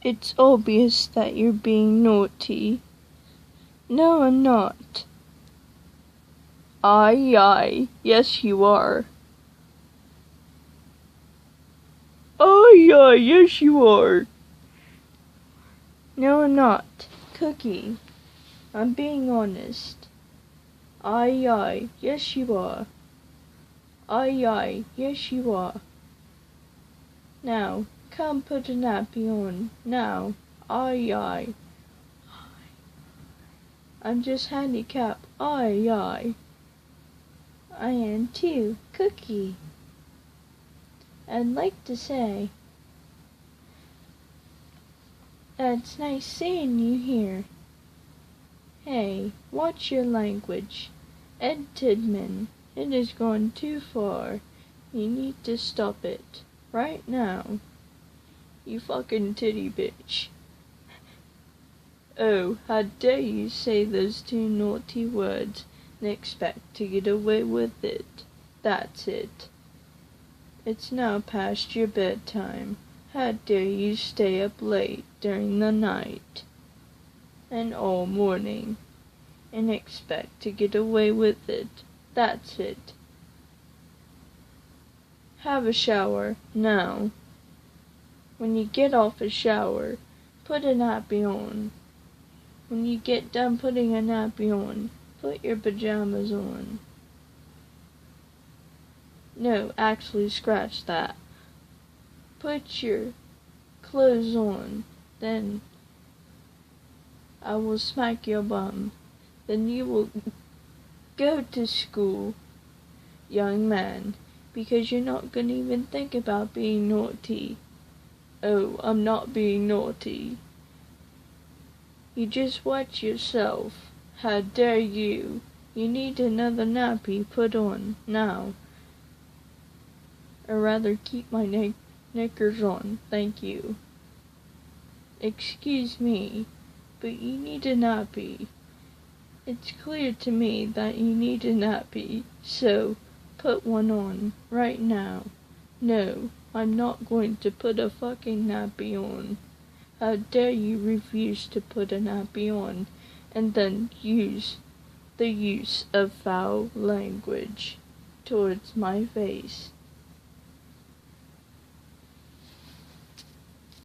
It's obvious that you're being naughty. No, I'm not. Aye, yes you are. Aye, yes you are. No, I'm not. Cookie, I'm being honest. Aye, yes you are. Aye, yes you are. Now, come put a nappy on, now. Aye. I'm just handicapped. Aye. I am too, Cookie. I'd like to say that it's nice seeing you here. Hey, watch your language. Ed Tidman, it has gone too far. You need to stop it. Right now. You fucking titty bitch. Oh, how dare you say those two naughty words and expect to get away with it. That's it. It's now past your bedtime. How dare you stay up late during the night and all morning and expect to get away with it. That's it. Have a shower now. When you get off a shower, put a nappy on. When you get done putting a nappy on, put your pajamas on. No, actually scratch that. Put your clothes on, then I will smack your bum. Then you will go to school, young man, because you're not gonna even think about being naughty. Oh, I'm not being naughty. You just watch yourself. How dare you? You need another nappy put on, now. Or rather, keep my knickers on, thank you. Excuse me, but you need a nappy. It's clear to me that you need a nappy, so put one on, right now. No, I'm not going to put a fucking nappy on. How dare you refuse to put a nappy on, and then use the use of foul language towards my face.